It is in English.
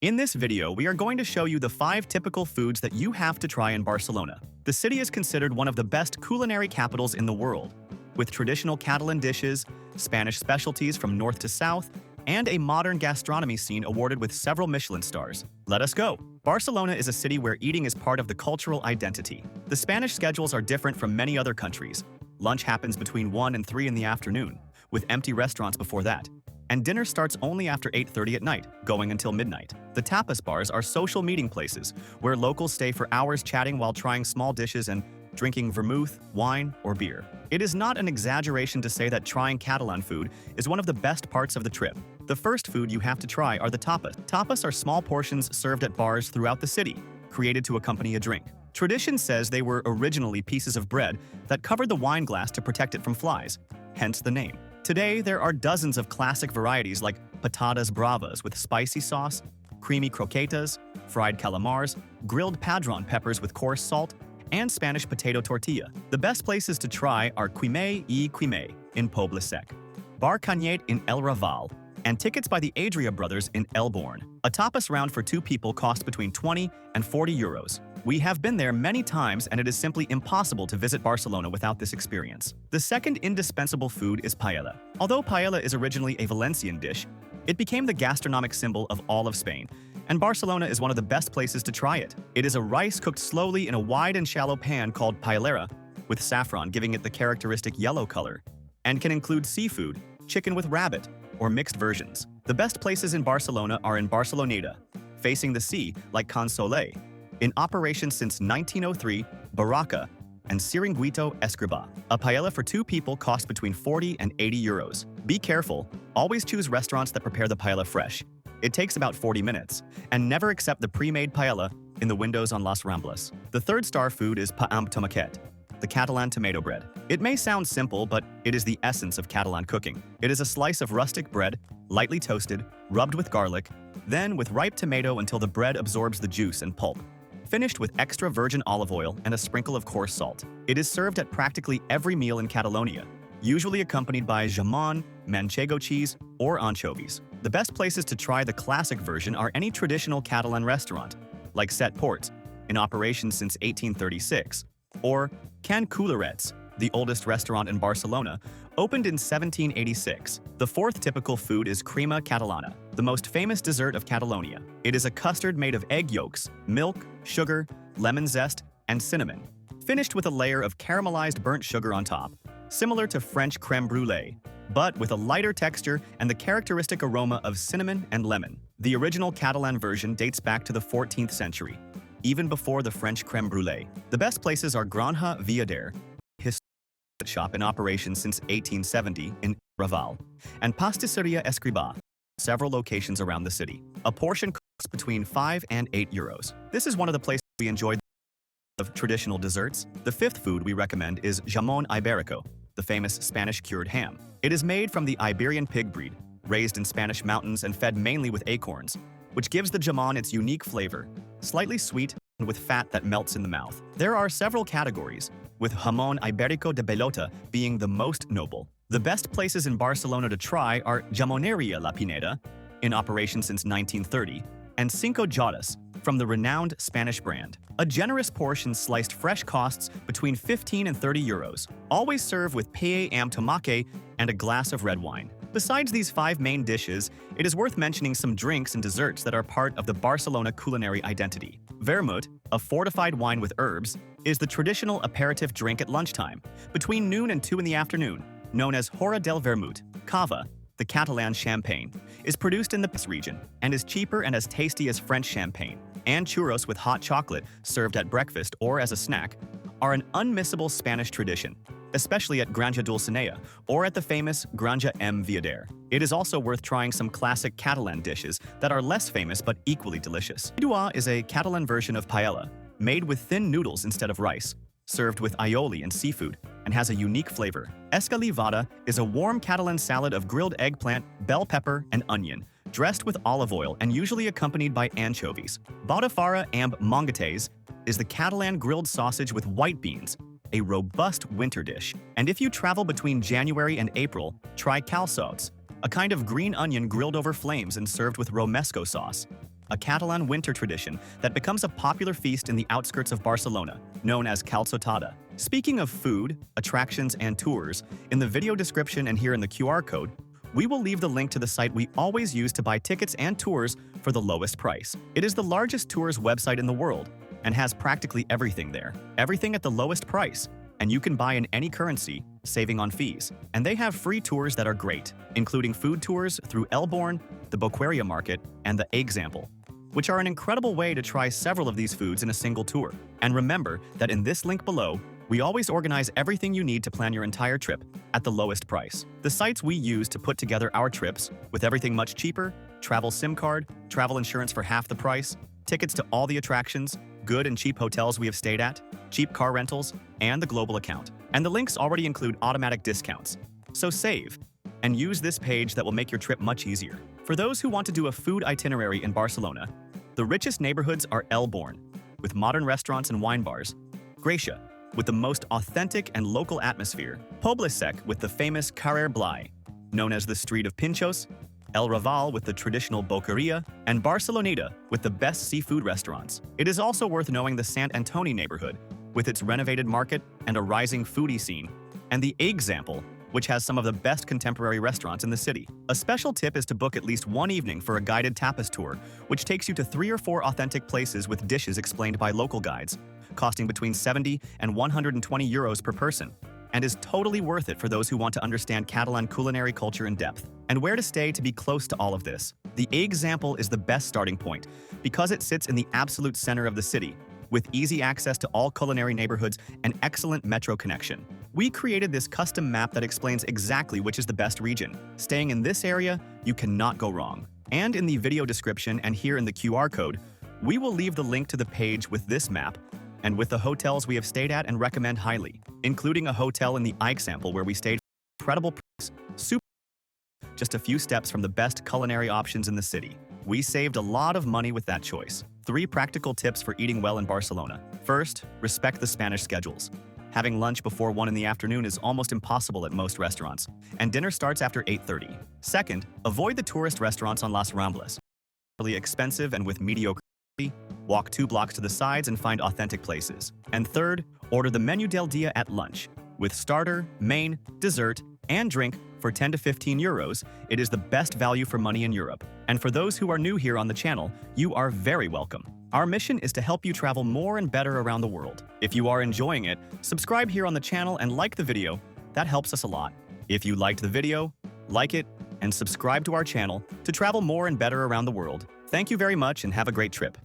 In this video, we are going to show you the 5 typical foods that you have to try in Barcelona. The city is considered one of the best culinary capitals in the world, with traditional Catalan dishes, Spanish specialties from north to south, and a modern gastronomy scene awarded with several Michelin stars. Let us go! Barcelona is a city where eating is part of the cultural identity. The Spanish schedules are different from many other countries. Lunch happens between 1 and 3 in the afternoon, with empty restaurants before that. And dinner starts only after 8:30 at night, going until midnight. The tapas bars are social meeting places, where locals stay for hours chatting while trying small dishes and drinking vermouth, wine, or beer. It is not an exaggeration to say that trying Catalan food is one of the best parts of the trip. The first food you have to try are the tapas. Tapas are small portions served at bars throughout the city, created to accompany a drink. Tradition says they were originally pieces of bread that covered the wine glass to protect it from flies, hence the name. Today, there are dozens of classic varieties like patatas bravas with spicy sauce, creamy croquetas, fried calamars, grilled padron peppers with coarse salt, and Spanish potato tortilla. The best places to try are Quimé y Quimé in Poble Sec, Bar Canyet in El Raval, and Tickets by the Adria Brothers in Elborn. A tapas round for 2 people costs between 20 and 40 euros. We have been there many times and it is simply impossible to visit Barcelona without this experience. The second indispensable food is paella. Although paella is originally a Valencian dish, it became the gastronomic symbol of all of Spain, and Barcelona is one of the best places to try it. It is a rice cooked slowly in a wide and shallow pan called paellera, with saffron giving it the characteristic yellow color, and can include seafood, chicken with rabbit, or mixed versions. The best places in Barcelona are in Barceloneta, facing the sea like Can Soleil, in operation since 1903, Barraca, and Siringuito Escribá. A paella for 2 people costs between 40 and 80 euros. Be careful, always choose restaurants that prepare the paella fresh. It takes about 40 minutes, and never accept the pre-made paella in the windows on Las Ramblas. The third star food is pa amb tomàquet, the Catalan tomato bread. It may sound simple, but it is the essence of Catalan cooking. It is a slice of rustic bread, lightly toasted, rubbed with garlic, then with ripe tomato until the bread absorbs the juice and pulp, finished with extra virgin olive oil and a sprinkle of coarse salt. It is served at practically every meal in Catalonia, usually accompanied by jamón, manchego cheese, or anchovies. The best places to try the classic version are any traditional Catalan restaurant, like Set Ports, in operation since 1836, or Can Cullerets, the oldest restaurant in Barcelona, opened in 1786. The fourth typical food is crema catalana, the most famous dessert of Catalonia. It is a custard made of egg yolks, milk, sugar, lemon zest, and cinnamon, finished with a layer of caramelized burnt sugar on top, similar to French crème brûlée, but with a lighter texture and the characteristic aroma of cinnamon and lemon. The original Catalan version dates back to the 14th century, even before the French crème brûlée. The best places are Granja Viader, shop in operation since 1870 in Raval, and Pastisseria Escribá, several locations around the city. A portion costs between 5 and 8 euros. This is one of the places we enjoyed of traditional desserts. The fifth food we recommend is jamón ibérico, the famous Spanish cured ham. It is made from the Iberian pig breed, raised in Spanish mountains and fed mainly with acorns, which gives the jamón its unique flavor, slightly sweet and with fat that melts in the mouth. There are several categories, with jamón ibérico de Bellota being the most noble. The best places in Barcelona to try are Jamoneria La Pineda, in operation since 1930, and Cinco Jotas, from the renowned Spanish brand. A generous portion sliced fresh costs between 15 and 30 euros. Always serve with paella amb tomàquet and a glass of red wine. Besides these 5 main dishes, it is worth mentioning some drinks and desserts that are part of the Barcelona culinary identity. Vermut, a fortified wine with herbs, is the traditional aperitif drink at lunchtime, between noon and 2 in the afternoon, known as Hora del Vermut. Cava, the Catalan champagne, is produced in the region and is cheaper and as tasty as French champagne. And churros with hot chocolate, served at breakfast or as a snack, are an unmissable Spanish tradition, especially at Granja Dulcinea or at the famous Granja M. Viader. It is also worth trying some classic Catalan dishes that are less famous but equally delicious. Idua is a Catalan version of paella, made with thin noodles instead of rice, served with aioli and seafood, and has a unique flavor. Escalivada is a warm Catalan salad of grilled eggplant, bell pepper, and onion, dressed with olive oil and usually accompanied by anchovies. Botifarra amb mongetes is the Catalan grilled sausage with white beans, a robust winter dish. And if you travel between January and April, try calçots, a kind of green onion grilled over flames and served with romesco sauce. a Catalan winter tradition that becomes a popular feast in the outskirts of Barcelona, known as calçotada. Speaking of food, attractions, and tours, in the video description and here in the QR code, we will leave the link to the site we always use to buy tickets and tours for the lowest price. It is the largest tours website in the world and has practically everything there. Everything at the lowest price. And you can buy in any currency, saving on fees. And they have free tours that are great, including food tours through Elborn, the Boqueria Market, and the Example, which are an incredible way to try several of these foods in a single tour. And remember that in this link below, we always organize everything you need to plan your entire trip at the lowest price. The sites we use to put together our trips, with everything much cheaper, travel SIM card, travel insurance for half the price, tickets to all the attractions, good and cheap hotels we have stayed at, cheap car rentals, and the global account. And the links already include automatic discounts. So save and use this page that will make your trip much easier. For those who want to do a food itinerary in Barcelona, the richest neighborhoods are Elborn, with modern restaurants and wine bars, Gracia, with the most authentic and local atmosphere, Poble Sec with the famous Carrer Blai, known as the Street of Pinchos, El Raval with the traditional Boqueria, and Barceloneta with the best seafood restaurants. It is also worth knowing the Sant Antoni neighborhood, with its renovated market and a rising foodie scene, and the Example, which has some of the best contemporary restaurants in the city. A special tip is to book at least one evening for a guided tapas tour, which takes you to 3 or 4 authentic places with dishes explained by local guides, costing between 70 and 120 euros per person, and is totally worth it for those who want to understand Catalan culinary culture in depth. And where to stay to be close to all of this. The Example is the best starting point because it sits in the absolute center of the city, with easy access to all culinary neighborhoods and excellent metro connection. We created this custom map that explains exactly which is the best region. Staying in this area, you cannot go wrong. And in the video description and here in the QR code, we will leave the link to the page with this map and with the hotels we have stayed at and recommend highly, including a hotel in the Example where we stayed for incredible price, just a few steps from the best culinary options in the city. We saved a lot of money with that choice. 3 practical tips for eating well in Barcelona. First, respect the Spanish schedules. Having lunch before 1 in the afternoon is almost impossible at most restaurants, and dinner starts after 8:30. Second, avoid the tourist restaurants on Las Ramblas. Really expensive and with mediocre quality. Walk 2 blocks to the sides and find authentic places. And third, order the menu del dia at lunch. With starter, main, dessert, and drink for 10 to 15 euros, it is the best value for money in Europe. And for those who are new here on the channel, you are very welcome. Our mission is to help you travel more and better around the world. If you are enjoying it, subscribe here on the channel and like the video. That helps us a lot. If you liked the video, like it, and subscribe to our channel to travel more and better around the world. Thank you very much and have a great trip.